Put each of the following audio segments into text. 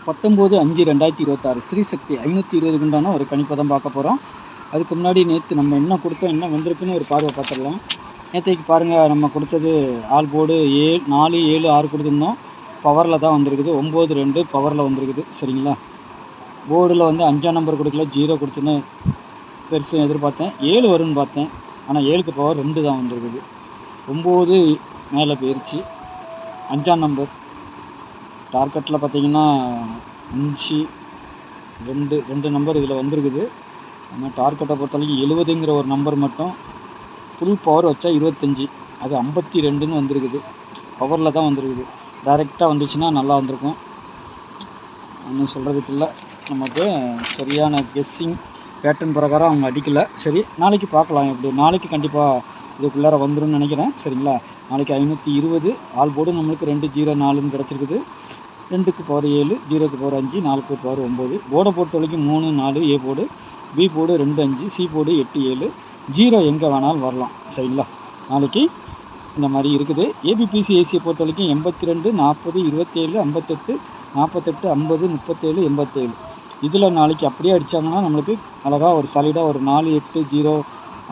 19/5/2026 ஸ்ரீசக்தி 520 உண்டான ஒரு கணிப்பை தான் பார்க்க போகிறோம். அதுக்கு முன்னாடி நேற்று நம்ம என்ன கொடுத்தோம், என்ன வந்திருக்குன்னு ஒரு பார்வை பார்த்துடலாம். நேற்றைக்கு பாருங்கள், நம்ம கொடுத்தது ஆல் போர்டு 4, 7, 6 கொடுத்துருந்தோம். பவரில் தான் வந்திருக்குது. 9, 2 பவரில் வந்திருக்குது. சரிங்களா? போர்டில் வந்து 5ஆம் நம்பர் கொடுக்கல, 0 கொடுத்துன்னு பெருசு எதிர்பார்த்தேன். 7 வரும்னு பார்த்தேன். ஆனால் 7க்கு பவர் 2 தான் வந்திருக்குது. 9 மேலே போயிடுச்சு. 5ஆம் நம்பர் டார்கெட்டில் பார்த்தீங்கன்னா 5, 2 நம்பர் இதில் வந்திருக்குது. நம்ம டார்கெட்டை பொறுத்தவரைக்கும் 70ங்கிற ஒரு நம்பர் மட்டும் ஃபுல் பவர் வச்சா 25, அது 52ன்னு வந்திருக்குது. பவரில் தான் வந்திருக்குது. டைரெக்டாக வந்துச்சுன்னா நல்லா வந்திருக்கும். ஒன்றும் சொல்கிறதுக்கு இல்லை. நமக்கு சரியான கெஸ்ஸிங் பேட்டர்ன் பிரகாரம் அவங்க அடிக்கலை. சரி, நாளைக்கு பார்க்கலாம். எப்படி நாளைக்கு கண்டிப்பாக இதுக்குள்ளார வந்துடும் நினைக்கிறேன். சரிங்களா? நாளைக்கு 520 ஆல் போர்டு நம்மளுக்கு 2, 0, 4ன்னு கிடச்சிருக்குது. 2க்கு பவர் 7, 0க்கு பவர் 5, 4க்கு பவர் 9. போர்டை பொறுத்த வரைக்கும் 3, 4 A board, B board 2, 5, C board 8, 7, 0 எங்கே வேணாலும் வரலாம். சரிங்களா? நாளைக்கு இந்த மாதிரி இருக்குது. ஏபிபிசி ஏசியை பொறுத்த வரைக்கும் 82, 40, 27, 58, 48, 50, 37, 87. இதில் நாளைக்கு அப்படியே அடித்தாங்கன்னா நம்மளுக்கு அழகாக ஒரு சாலிடாக ஒரு 4, 8, 0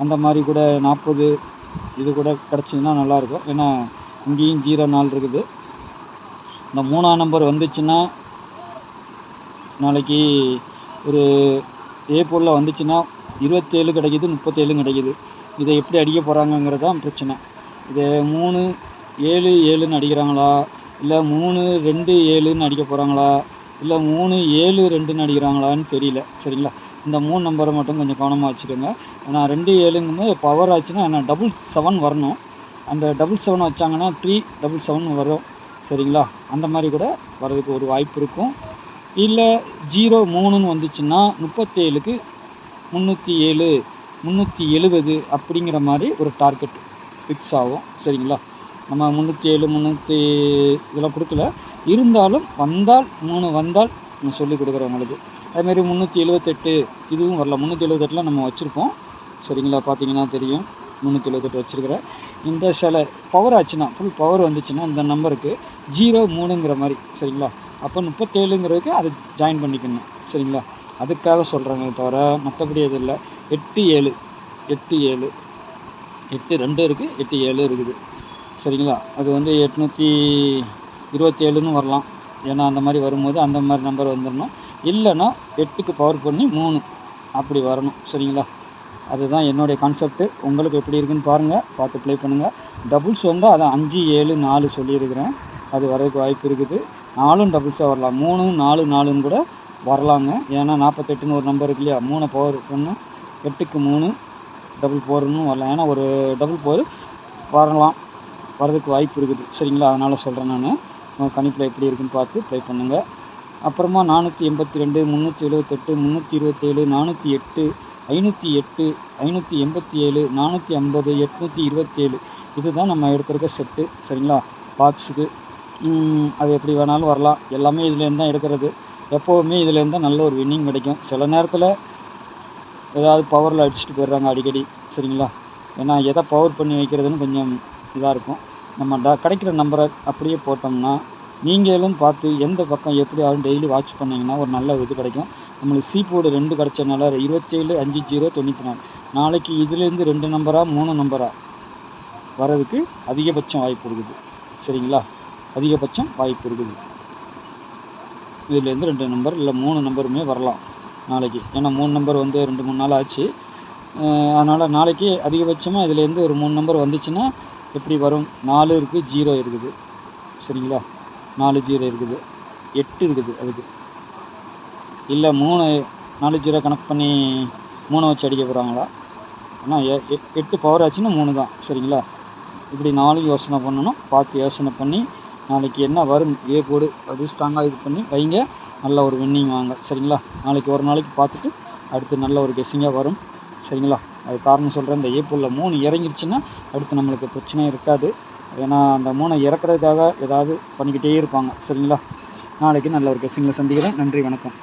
அந்த மாதிரி கூட 40 இது கூட கிடச்சிங்கன்னா நல்லாயிருக்கும். ஏன்னா இங்கேயும் 0, 4 இருக்குது. இந்த 3ஆம் நம்பர் வந்துச்சுன்னா நாளைக்கு ஒரு ஏ போலில் வந்துச்சுன்னா 27 கிடைக்கிது, 37 கிடைக்கிது. இதை எப்படி அடிக்க போகிறாங்கங்கிறது தான் பிரச்சனை. இதை 3, 7, 7ன்னு அடிக்கிறாங்களா, இல்லை 3, 2, 7ன்னு அடிக்க போகிறாங்களா, இல்லை 3, 7, 2ன்னு அடிக்கிறாங்களான்னு தெரியல. சரிங்களா? இந்த 3 நம்பரை மட்டும் கொஞ்சம் கவனமாக வச்சுக்கோங்க. ஏன்னா 2, 7ங்கும்போது பவர் ஆச்சுன்னா என்ன 7 வரணும். அந்த 7 வச்சாங்கன்னா 3, 7 வரும். சரிங்களா? அந்த மாதிரி கூட வர்றதுக்கு ஒரு வாய்ப்பு இருக்கும். இல்லை 0, 3ன்னு வந்துச்சுன்னா 37க்கு 307, 370 அப்படிங்கிற மாதிரி ஒரு டார்கெட் ஃபிக்ஸ் ஆகும். சரிங்களா? நம்ம 307, இதெல்லாம் கொடுக்கல. இருந்தாலும் வந்தால் 3 வந்தால் நான் சொல்லி கொடுக்குறவங்களுக்கு. அதுமாரி 378 இதுவும் வரலாம். 378 நம்ம வச்சுருப்போம். சரிங்களா? பார்த்தீங்கன்னா தெரியும். 378 வச்சுருக்கிறேன். இந்த சில பவர் ஆச்சுன்னா ஃபுல் பவர் வந்துச்சுன்னா இந்த நம்பருக்கு 0, 3ங்கிற மாதிரி. சரிங்களா? அப்போ 37ங்கிறதுக்கு அதை ஜாயின் பண்ணிக்கணும். சரிங்களா? அதுக்காக சொல்கிறாங்க தவிர மற்றபடி எதுவும் இல்லை. 8, 7, 8, 7, 8, 2 இருக்குது, 8, 7 இருக்குது. சரிங்களா? அது வந்து 827ன்னு வரலாம். ஏன்னா அந்த மாதிரி வரும்போது அந்த மாதிரி நம்பர் வந்துடணும். இல்லைன்னா 8க்கு பவர் பண்ணி 3 அப்படி வரணும். சரிங்களா? அதுதான் என்னுடைய கான்செப்ட்டு. உங்களுக்கு எப்படி இருக்குன்னு பாருங்கள், பார்த்து ப்ளே பண்ணுங்கள். டபுள்ஸ் வந்தால் அதான் 5, 7, 4 சொல்லியிருக்கிறேன். அது வரதுக்கு வாய்ப்பு இருக்குது. 4ம் டபுள்ஸாக வரலாம். 3, 4, 4ன்னு கூட வரலாங்க. ஏன்னா 48ன்னு ஒரு நம்பர் இருக்கு இல்லையா, 3 பவர் பண்ணு 8க்கு 3 டபுள் 4ன்னு வரலாம். ஏன்னா ஒரு டபுள் 4 வரலாம், வரதுக்கு வாய்ப்பு இருக்குது. சரிங்களா? அதனால் சொல்கிறேன் நான். கணிப்பில் எப்படி இருக்குன்னு பார்த்து ப்ளே பண்ணுங்கள். அப்புறமா 482, 378, 327, 408, 508, 587, 450, 827 இதுதான் நம்ம எடுத்திருக்க செட்டு. சரிங்களா? பாக்ஸுக்கு அது எப்படி வேணாலும் வரலாம். எல்லாமே இதுலேருந்து தான் எடுக்கிறது. எப்போவுமே இதுலேருந்து தான் நல்ல ஒரு வின்னிங் கிடைக்கும். சில நேரத்தில் ஏதாவது பவரில் அடிச்சுட்டு போயிடுறாங்க அடிக்கடி. சரிங்களா? ஏன்னா எதை பவர் பண்ணி வைக்கிறதுன்னு கொஞ்சம் இதாக இருக்கும். நம்ம கிடைக்கிற நம்பரை அப்படியே போட்டோம்னா நீங்களும் பார்த்து எந்த பக்கம் எப்படி ஆகும் டெய்லி வாட்ச் பண்ணிங்கன்னா ஒரு நல்ல இது கிடைக்கும். நம்மளுக்கு சி போர்டு 2 கிடச்சனால 27, 5, 0, 94. நாளைக்கு இதுலேருந்து 2 நம்பராக 3 நம்பராக வர்றதுக்கு அதிகபட்சம் வாய்ப்பு இருக்குது. சரிங்களா? அதிகபட்சம் வாய்ப்பு இருக்குது. இதுலேருந்து 2 நம்பர் இல்லை 3 நம்பருமே வரலாம் நாளைக்கு. ஏன்னா 3 நம்பர் வந்து 2, 3 நாள் ஆச்சு. அதனால் நாளைக்கு அதிகபட்சமாக இதுலேருந்து ஒரு 3 நம்பர் வந்துச்சுன்னா எப்படி வரும்? 4 இருக்குது, 0 இருக்குது. சரிங்களா? 4, 0 இருக்குது, 8 இருக்குது. அதுக்கு இல்லை 3, 4, 0 கனெக்ட் பண்ணி 3 வச்சு அடிக்க போகிறாங்களா? ஆனால் 8 பவர் ஆச்சுன்னா 3 தான். சரிங்களா? இப்படி 4 யோசனை பண்ணணும். பார்த்து யோசனை பண்ணி நாளைக்கு என்ன வரும் ஏ போர்டு அப்படி ஸ்ட்ராங்காக இது பண்ணி வைங்க. நல்ல ஒரு வின்னிங் வாங்க. சரிங்களா? நாளைக்கு ஒரு நாளைக்கு பார்த்துட்டு அடுத்து நல்ல ஒரு கெஸ்ஸிங்காக வரும். சரிங்களா? அது காரணம் சொல்கிறேன். இந்த ஏ போலில் 3 இறங்கிருச்சுன்னா அடுத்து நம்மளுக்கு பிரச்சனையும் இருக்காது. ஏன்னா அந்த 3 இறக்குறதுக்காக ஏதாவது பண்ணிக்கிட்டே இருப்பாங்க. சரிங்களா? நாளைக்கு நல்ல ஒரு கெஸ்ஸிங்கில் சந்திக்கிறேன். நன்றி, வணக்கம்.